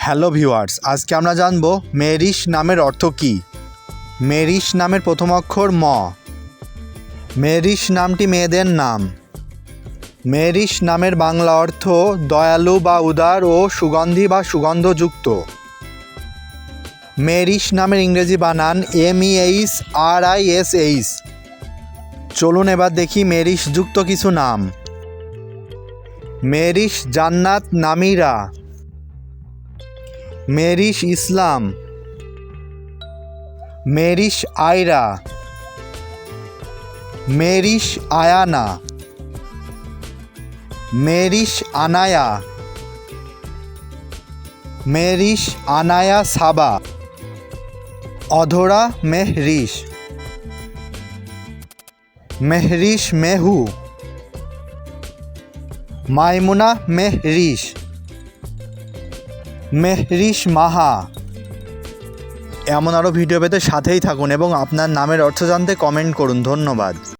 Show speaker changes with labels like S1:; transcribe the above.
S1: Hello viewers, আজকে আমরা জানব মেরিশ নামের অর্থ কী। মেরিশ নামের প্রথম অক্ষর ম। মেরিশ নামটি মেয়েদের নাম। মেরিশ নামের বাংলা অর্থ দয়ালু বা উদার ও সুগন্ধি বা সুগন্ধযুক্ত। মেরিশ নামের ইংরেজি বানান MEHRISH। চলুন এবার দেখি মেরিশ যুক্ত কিছু নাম। মেরিশ জান্নাত নামিরা, মেরিশ ইসলাম, মেরিশ আয়রা, মেরিশ আয়ানা, মেরিশ আনায়া, মেরিশ আনায়া সাবা, অধরা মেহরিশ, মেহরিশ মেহু, মাইমুনা মেহরিশ, মেহরিশ মাহা। এমন আরও ভিডিও পেতে সাথেই থাকুন এবং আপনার নামের অর্থ জানতে কমেন্ট করুন। ধন্যবাদ।